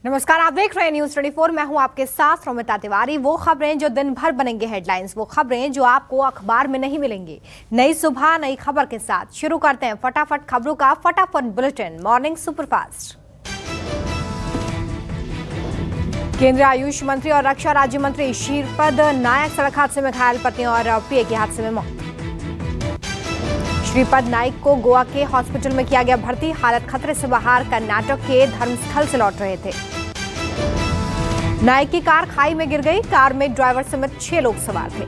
नमस्कार, आप देख रहे हैं न्यूज 24। मैं हूं आपके साथ रोमिता तिवारी। वो खबरें जो दिन भर बनेंगे हेडलाइंस, वो खबरें जो आपको अखबार में नहीं मिलेंगी। नई सुबह नई खबर के साथ शुरू करते हैं फटाफट खबरों का फटाफट बुलेटिन मॉर्निंग सुपरफास्ट। केंद्रीय आयुष मंत्री और रक्षा राज्य मंत्री श्रीपद नायक सड़क हादसे में घायल, पत्नी और पिए की हादसे में मौत। श्रीपद नाइक को गोवा के हॉस्पिटल में किया गया भर्ती, हालत खतरे से बाहर। कर्नाटक के धर्मस्थल से लौट रहे थे। नाइक की कार खाई में गिर गई, कार में ड्राइवर समेत 6 लोग सवार थे।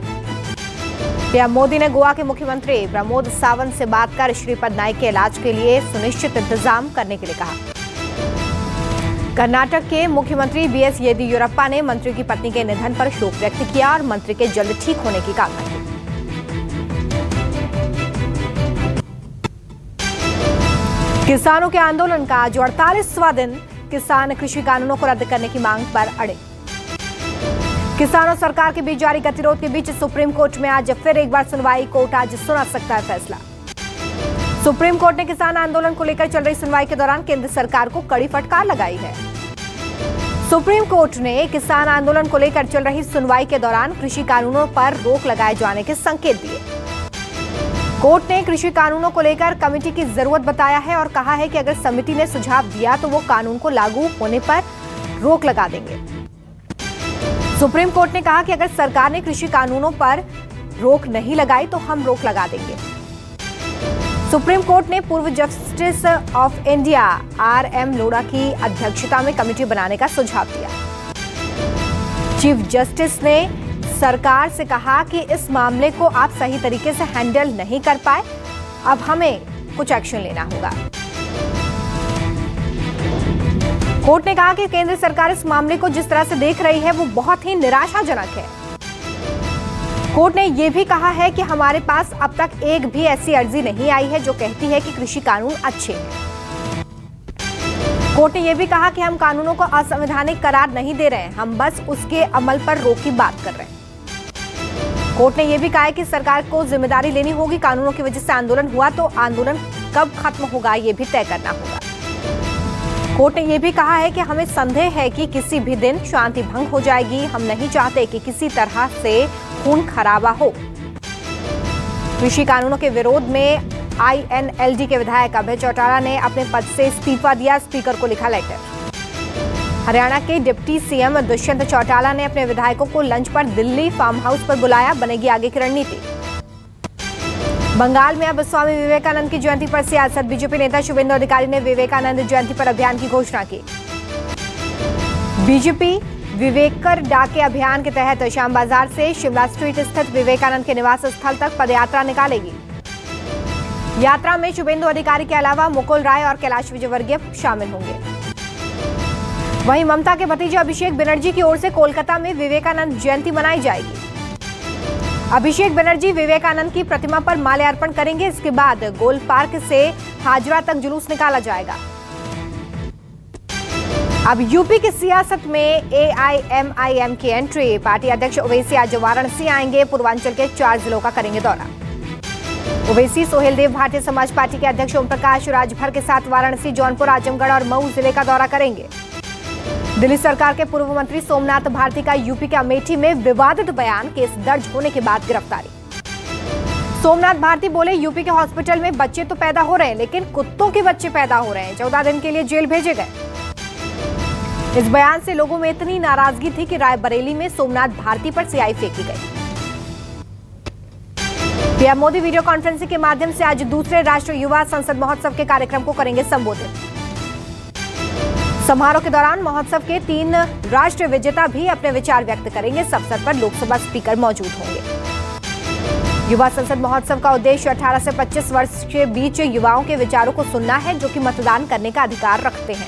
पीएम मोदी ने गोवा के मुख्यमंत्री प्रमोद सावंत से बात कर श्रीपद नाइक के इलाज के लिए सुनिश्चित इंतजाम करने के लिए कहा। कर्नाटक के मुख्यमंत्री बीएस येदियुरप्पा ने मंत्री की पत्नी के निधन पर शोक व्यक्त किया और मंत्री के जल्द ठीक होने की कामना की। किसानों के आंदोलन का आज 48वां दिन, किसान कृषि कानूनों को रद्द करने की मांग पर अड़े। किसानों सरकार के बीच जारी गतिरोध के बीच सुप्रीम कोर्ट में आज फिर एक बार सुनवाई। कोर्ट आज सुना सकता है फैसला। सुप्रीम कोर्ट ने किसान आंदोलन को लेकर चल रही सुनवाई के दौरान केंद्र सरकार को कड़ी फटकार लगाई है। सुप्रीम कोर्ट ने किसान आंदोलन को लेकर चल रही सुनवाई के दौरान कृषि कानूनों पर रोक लगाए जाने के संकेत दिए। कोर्ट ने कृषि कानूनों को लेकर कमेटी की जरूरत बताया है और कहा है कि अगर समिति ने सुझाव दिया तो वो कानून को लागू होने पर रोक लगा देंगे। सुप्रीम कोर्ट ने कहा कि अगर सरकार ने कृषि कानूनों पर रोक नहीं लगाई तो हम रोक लगा देंगे। सुप्रीम कोर्ट ने पूर्व justice of India RM Lodha की अध्यक्षता में कमेटी बनाने का सुझाव दिया। चीफ जस्टिस ने सरकार से कहा कि इस मामले को आप सही तरीके से हैंडल नहीं कर पाए, अब हमें कुछ एक्शन लेना होगा। कोर्ट ने कहा कि केंद्र सरकार इस मामले को जिस तरह से देख रही है वो बहुत ही निराशाजनक है। कोर्ट ने यह भी कहा है कि हमारे पास अब तक एक भी ऐसी अर्जी नहीं आई है जो कहती है कि कृषि कानून अच्छे हैं। कोर्ट ने यह भी कहा कि हम कानूनों को असंवैधानिक करार नहीं दे रहे हैं, हम बस उसके अमल पर रोक की बात कर रहे हैं। कोर्ट ने यह भी कहा है कि सरकार को जिम्मेदारी लेनी होगी। कानूनों की वजह से आंदोलन हुआ तो आंदोलन कब खत्म होगा ये भी तय करना होगा। कोर्ट ने यह भी कहा है कि हमें संदेह है कि किसी भी दिन शांति भंग हो जाएगी। हम नहीं चाहते कि किसी तरह से खून खराबा हो। कृषि कानूनों के विरोध में आईएनएलडी के विधायक अभय चौटाला ने अपने पद से इस्तीफा दिया, स्पीकर को लिखा लेटर। हरियाणा के डिप्टी सीएम दुष्यंत चौटाला ने अपने विधायकों को लंच पर दिल्ली फार्म हाउस पर बुलाया, बनेगी आगे की रणनीति। बंगाल में अब स्वामी विवेकानंद की जयंती पर सियासत। बीजेपी नेता शुभेंदु अधिकारी ने विवेकानंद जयंती पर अभियान की घोषणा की। बीजेपी विवेकर डाके अभियान के तहत श्याम बाजार से शिमला स्ट्रीट स्थित विवेकानंद के निवास स्थल तक पदयात्रा निकालेगी। यात्रा में शुभेंदु अधिकारी के अलावा मुकुल राय और कैलाश विजयवर्गीय शामिल होंगे। वहीं ममता के भतीजे अभिषेक बनर्जी की ओर से कोलकाता में विवेकानंद जयंती मनाई जाएगी। अभिषेक बनर्जी विवेकानंद की प्रतिमा पर माल्यार्पण करेंगे। इसके बाद गोल पार्क से हाजरा तक जुलूस निकाला जाएगा। अब यूपी की सियासत में एआईएमआईएम की एंट्री। पार्टी अध्यक्ष ओवैसी आज वाराणसी आएंगे। पूर्वांचल के 4 जिलों का करेंगे दौरा। ओवैसी सोहेलदेव भारतीय समाज पार्टी के अध्यक्ष ओम प्रकाश राजभर के साथ वाराणसी, जौनपुर, आजमगढ़ और मऊ जिले का दौरा करेंगे। दिल्ली सरकार के पूर्व मंत्री सोमनाथ भारती का यूपी के अमेठी में विवादित बयान, केस दर्ज होने के बाद गिरफ्तारी। सोमनाथ भारती बोले, यूपी के हॉस्पिटल में बच्चे तो पैदा हो रहे हैं लेकिन कुत्तों के बच्चे पैदा हो रहे हैं। 14 दिन के लिए जेल भेजे गए। इस बयान से लोगों में इतनी नाराजगी थी कि रायबरेली में सोमनाथ भारती पर सियाही फेंकी गई। पीएम मोदी वीडियो कॉन्फ्रेंसिंग के माध्यम से आज दूसरे राष्ट्रीय युवा संसद महोत्सव के कार्यक्रम को करेंगे संबोधित। समारोह के दौरान महोत्सव के 3 राष्ट्रीय विजेता भी अपने विचार व्यक्त करेंगे। इस अवसर पर लोकसभा स्पीकर मौजूद होंगे। युवा संसद महोत्सव का उद्देश्य 18 से 25 वर्ष के बीच युवाओं के विचारों को सुनना है जो कि मतदान करने का अधिकार रखते हैं।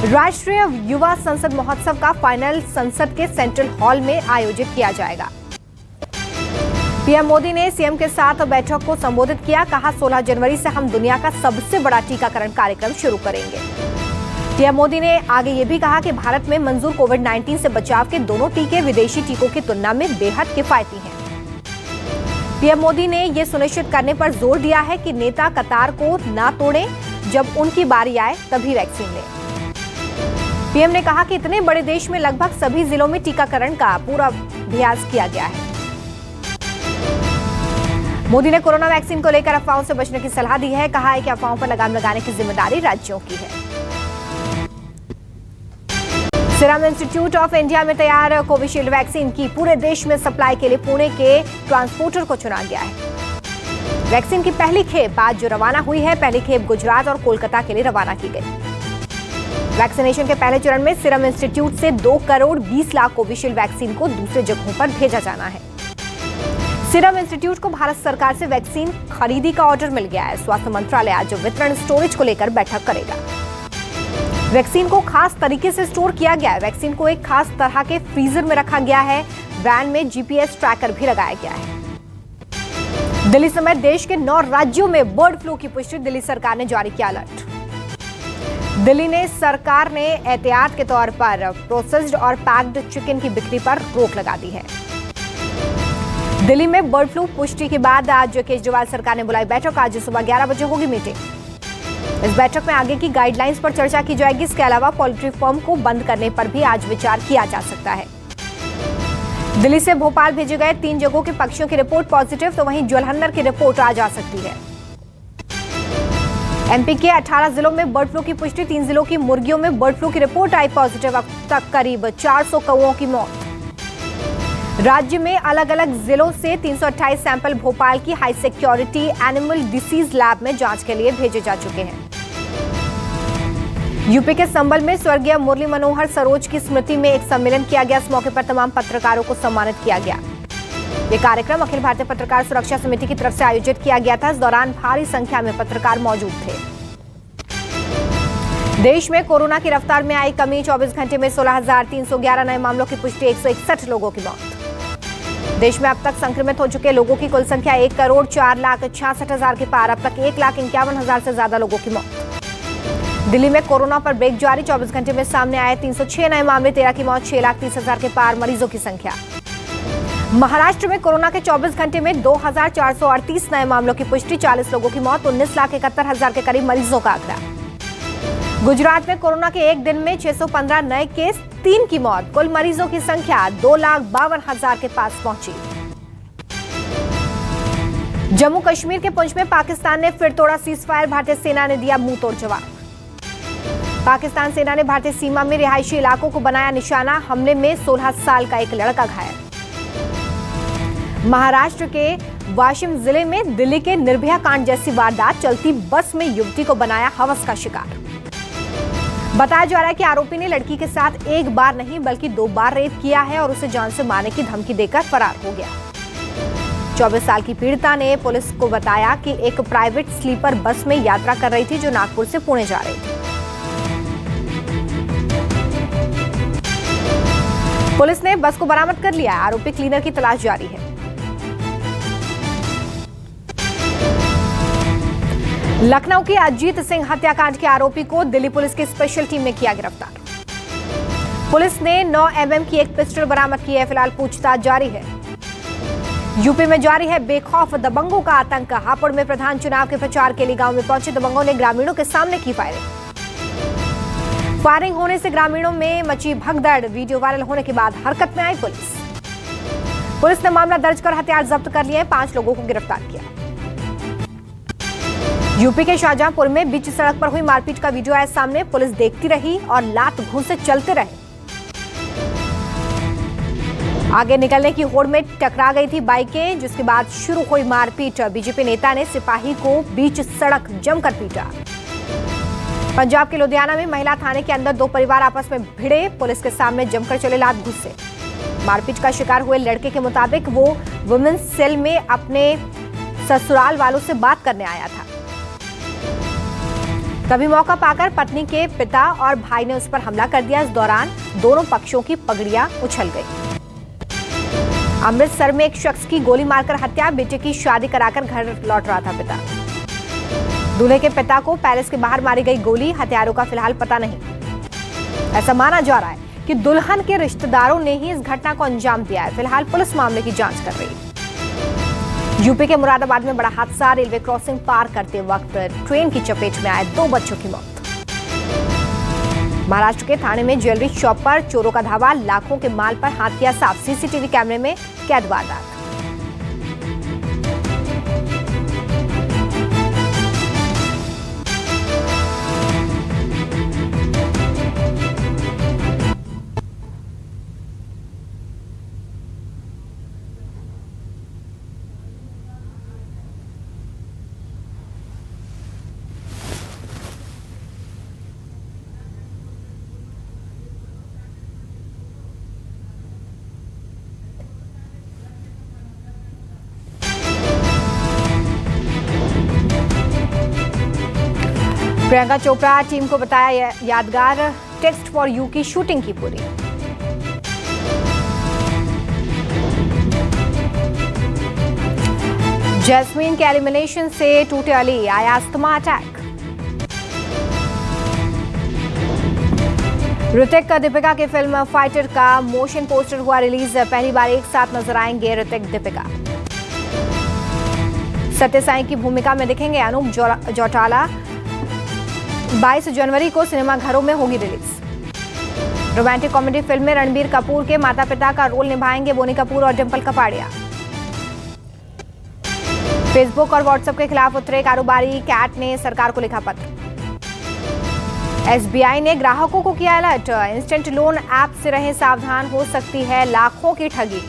राष्ट्रीय युवा संसद महोत्सव का फाइनल संसद के सेंट्रल हॉल में आयोजित किया जाएगा। पीएम मोदी ने सीएम के साथ बैठक को संबोधित किया। कहा, 16 जनवरी से हम दुनिया का सबसे बड़ा टीकाकरण कार्यक्रम शुरू करेंगे। पीएम मोदी ने आगे ये भी कहा कि भारत में मंजूर कोविड-19 से बचाव के दोनों टीके विदेशी टीकों की तुलना में बेहद किफायती हैं। पीएम मोदी ने ये सुनिश्चित करने पर जोर दिया है कि नेता कतार को ना तोड़ें, जब उनकी बारी आए तभी वैक्सीन लें। पीएम ने कहा कि इतने बड़े देश में लगभग सभी जिलों में टीकाकरण का पूरा अभ्यास किया गया है। मोदी ने कोरोना वैक्सीन को लेकर अफवाहों से बचने की सलाह दी है। कहा है कि अफवाहों पर लगाम लगाने की जिम्मेदारी राज्यों की है। सीरम इंस्टीट्यूट ऑफ इंडिया में तैयार कोविशील्ड वैक्सीन की पूरे देश में सप्लाई के लिए पुणे के ट्रांसपोर्टर को चुना गया है। वैक्सीन की पहली खेप आज जो रवाना हुई है, पहली खेप गुजरात और कोलकाता के लिए रवाना की गई। वैक्सीनेशन के पहले चरण में सीरम इंस्टीट्यूट से 2 करोड़ 20 लाख कोविशील्ड वैक्सीन को दूसरे जगहों पर भेजा जाना है। सीरम इंस्टीट्यूट को भारत सरकार से वैक्सीन खरीदी का ऑर्डर मिल गया है। स्वास्थ्य मंत्रालय आज वितरण स्टोरेज को लेकर बैठक करेगा। वैक्सीन को खास तरीके से स्टोर किया गया है। वैक्सीन को एक खास तरह के फ्रीजर में रखा गया है। वैन में जीपीएस ट्रैकर भी लगाया गया है। दिल्ली समेत देश के 9 राज्यों में बर्ड फ्लू की पुष्टि। दिल्ली सरकार ने जारी किया अलर्ट। दिल्ली सरकार ने एहतियात के तौर पर प्रोसेस्ड और पैक्ड चिकन की बिक्री पर रोक लगा दी है। दिल्ली में बर्ड फ्लू पुष्टि के बाद आज केजरीवाल सरकार ने बुलाई बैठक। आज सुबह 11 बजे होगी मीटिंग। इस बैठक में आगे की गाइडलाइंस पर चर्चा की जाएगी। इसके अलावा पोल्ट्री फार्म को बंद करने पर भी आज विचार किया जा सकता है। दिल्ली से भोपाल भेजे गए 3 जगहों के पक्षियों की रिपोर्ट पॉजिटिव, तो वहीं ज्वालहन्नर की रिपोर्ट आ जा सकती है। एमपी के 18 जिलों में बर्ड फ्लू की पुष्टि। 3 जिलों की मुर्गियों में बर्ड फ्लू की रिपोर्ट आई पॉजिटिव। अब तक करीब 400 कौओं की मौत। राज्य में अलग अलग जिलों से 328 सैंपल भोपाल की high security animal disease lab में जांच के लिए भेजे जा चुके हैं। यूपी के संबल में स्वर्गीय मुरली मनोहर सरोज की स्मृति में एक सम्मेलन किया गया। इस मौके पर तमाम पत्रकारों को सम्मानित किया गया। ये कार्यक्रम अखिल भारतीय पत्रकार सुरक्षा समिति की तरफ से आयोजित किया गया था। इस दौरान भारी संख्या में पत्रकार मौजूद थे। देश में कोरोना की रफ्तार में आई कमी। 24 घंटे में 16,311 नए मामलों की पुष्टि। 161 लोगों की मौत। देश में अब तक संक्रमित हो चुके लोगों की कुल संख्या 1,04,66,000 के पार। अब तक 1,51,000 से ज्यादा लोगों की मौत। दिल्ली में कोरोना पर ब्रेक जारी। 24 घंटे में सामने आए 306 नए मामले। 13 की मौत। 6,30,000 के पार मरीजों की संख्या। महाराष्ट्र में कोरोना के 24 घंटे में 2,438 नए मामलों की पुष्टि। 40 लोगों की मौत। 19,71,000 के करीब मरीजों का आंकड़ा। गुजरात में कोरोना के एक दिन में 615 नए केस, 3 की मौत। कुल मरीजों की संख्या 2,52,000 के पास पहुंची। जम्मू कश्मीर के पुंछ में पाकिस्तान ने फिर तोड़ा सीजफायर। भारतीय सेना ने दिया मुंहतोड़ जवाब। पाकिस्तान सेना ने भारतीय सीमा में रिहायशी इलाकों को बनाया निशाना। हमले में 16 साल का एक लड़का घायल। महाराष्ट्र के वाशिम जिले में दिल्ली के निर्भया कांड जैसी वारदात। चलती बस में युवती को बनाया हवस का शिकार। बताया जा रहा है कि आरोपी ने लड़की के साथ एक बार नहीं बल्कि 2 बार रेप किया है और उसे जान से मारने की धमकी देकर फरार हो गया। 24 साल की पीड़िता ने पुलिस को बताया कि एक प्राइवेट स्लीपर बस में यात्रा कर रही थी जो नागपुर से पुणे जा रही थी। पुलिस ने बस को बरामद कर लिया। आरोपी क्लीनर की तलाश जारी है। लखनऊ के अजीत सिंह हत्याकांड के आरोपी को दिल्ली पुलिस की स्पेशल टीम ने किया गिरफ्तार। पुलिस ने 9 mm की एक पिस्टल बरामद की है। फिलहाल पूछताछ जारी है। यूपी में जारी है बेखौफ दबंगों का आतंक। हापुड़ में प्रधान चुनाव के प्रचार के लिए गांव में पहुंचे दबंगों ने ग्रामीणों के सामने की फायरिंग होने से ग्रामीणों में मची भगदड़। वीडियो वायरल होने के बाद हरकत में आई पुलिस ने मामला दर्ज कर हथियार जब्त कर लिए। 5 लोगों को गिरफ्तार किया। यूपी के शाहजहांपुर में बीच सड़क पर हुई मारपीट का वीडियो आया सामने। पुलिस देखती रही और लात घूंसे चलते रहे। आगे निकलने की होड़ में टकरा गई थी बाइकें, जिसके बाद शुरू हुई मारपीट। बीजेपी नेता ने सिपाही को बीच सड़क जमकर पीटा। पंजाब के लुधियाना में महिला थाने के अंदर 2 परिवार आपस में भिड़े। पुलिस के सामने जमकर चले लात घूंसे। मारपीट का शिकार हुए लड़के के मुताबिक वो वुमेन्स सेल में अपने ससुराल वालों से बात करने आया था। तभी मौका पाकर पत्नी के पिता और भाई ने उस पर हमला कर दिया। इस दौरान दोनों पक्षों की पगड़ियां उछल गई। अमृतसर में एक शख्स की गोली मारकर हत्या। बेटे की शादी कराकर घर लौट रहा था पिता। दूल्हे के पिता को पैलेस के बाहर मारी गई गोली। हत्यारों का फिलहाल पता नहीं। ऐसा माना जा रहा है कि दुल्हन के रिश्तेदारों ने ही इस घटना को अंजाम दिया है। फिलहाल पुलिस मामले की जांच कर रही है। यूपी के मुरादाबाद में बड़ा हादसा। रेलवे क्रॉसिंग पार करते वक्त ट्रेन की चपेट में आए 2 बच्चों की मौत। महाराष्ट्र के थाने में ज्वेलरी शॉप पर चोरों का धावा, लाखों के माल पर हाथ किया साफ, सीसीटीवी कैमरे में कैद वारदात। प्रियंका चोपड़ा टीम को बताया यादगार, टेक्स्ट फॉर यू की शूटिंग की पूरी। जैस्मीन के एलिमिनेशन से टूटे अली, आया अस्थमा अटैक। ऋतिक दीपिका की फिल्म फाइटर का मोशन पोस्टर हुआ रिलीज, पहली बार एक साथ नजर आएंगे ऋतिक दीपिका। सत्य साई की भूमिका में दिखेंगे अनूप चौटाला। 22 जनवरी को सिनेमाघरों में होगी रिलीज। रोमांटिक कॉमेडी फिल्म में रणबीर कपूर के माता पिता का रोल निभाएंगे बोनी कपूर और डिंपल कपाड़िया। फेसबुक और व्हाट्सएप के खिलाफ उतरे कारोबारी कैट ने सरकार को लिखा पत्र। एसबीआई ने ग्राहकों को किया अलर्ट, इंस्टेंट लोन ऐप से रहें सावधान, हो सकती है लाखों की ठगी।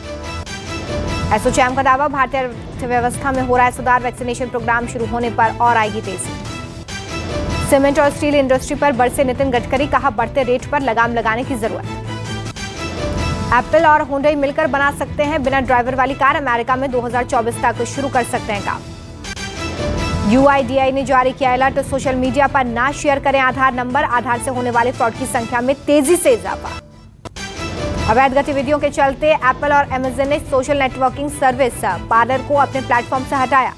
एसोचैम का दावा, भारतीय अर्थव्यवस्था में हो रहा है सुधार, वैक्सीनेशन प्रोग्राम शुरू होने पर और आएगी तेजी। सीमेंट और स्टील इंडस्ट्री पर बरसे नितिन गडकरी, कहा बढ़ते रेट पर लगाम लगाने की जरूरत। एप्पल और हुंडई मिलकर बना सकते हैं बिना ड्राइवर वाली कार, अमेरिका में 2024 तक शुरू कर सकते हैं काम। यूआईडीआई ने जारी किया अलर्ट, सोशल मीडिया पर ना शेयर करें आधार नंबर, आधार से होने वाले फ्रॉड की संख्या में तेजी से इजाफा। अवैध गतिविधियों के चलते एप्पल और अमेजन ने सोशल नेटवर्किंग सर्विस पार्लर को अपने प्लेटफॉर्म से हटाया।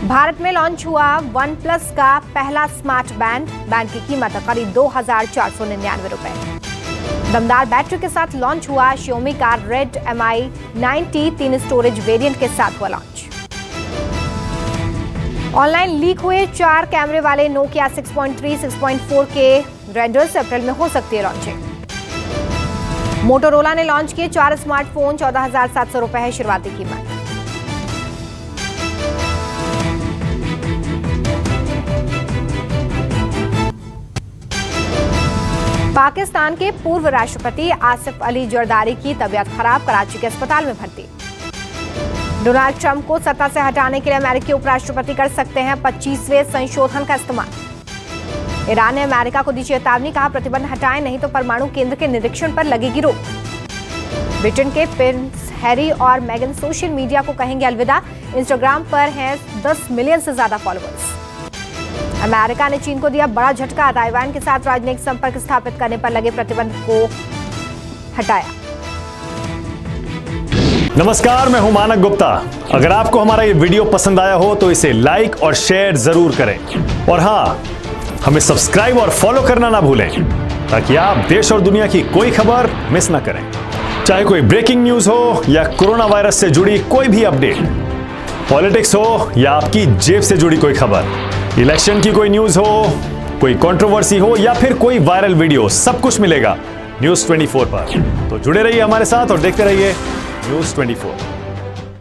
भारत में लॉन्च हुआ OnePlus का पहला स्मार्ट बैंड की कीमत करीब 2,499 रुपए। दमदार बैटरी के साथ लॉन्च हुआ Xiaomi का Red Mi 9T 3 storage variant के साथ हुआ लॉन्च। ऑनलाइन लीक हुए 4 कैमरे वाले Nokia 6.3, 6.4 के रेंडर्स अप्रैल में हो सकती है लॉन्चिंग। मोटोरोला ने लॉन्च किए 4 स्मार्टफोन, 14,700 रुपए है शुरुआती कीमत। पाकिस्तान के पूर्व राष्ट्रपति आसिफ अली जरदारी की तबीयत खराब, कराची के अस्पताल में भर्ती। डोनाल्ड ट्रंप को सत्ता से हटाने के लिए अमेरिकी उपराष्ट्रपति कर सकते हैं 25वें संशोधन का इस्तेमाल। ईरान ने अमेरिका को दी चेतावनी, कहा प्रतिबंध हटाएं नहीं तो परमाणु केंद्र के निरीक्षण पर लगेगी रोक। ब्रिटेन के प्रिंस हैरी और मेगन सोशल मीडिया को कहेंगे अलविदा, इंस्टाग्राम पर हैं 10 मिलियन से ज्यादा फॉलोअर्स। अमेरिका ने चीन को दिया बड़ा झटका, ताइवान के साथ राजनयिक संपर्क स्थापित करने पर लगे प्रतिबंध को हटाया। नमस्कार, मैं हूं मानक गुप्ता। अगर आपको हमारा ये वीडियो पसंद आया हो तो इसे लाइक और शेयर जरूर करें और हाँ, हमें सब्सक्राइब और फॉलो करना ना भूलें ताकि आप देश और दुनिया की कोई खबर मिस ना करें। चाहे कोई ब्रेकिंग न्यूज हो या कोरोना वायरस से जुड़ी कोई भी अपडेट, पॉलिटिक्स हो या आपकी जेब से जुड़ी कोई खबर, इलेक्शन की कोई न्यूज हो, कोई कंट्रोवर्सी हो या फिर कोई वायरल वीडियो, सब कुछ मिलेगा न्यूज़ 24 पर। तो जुड़े रहिए हमारे साथ और देखते रहिए न्यूज़ 24।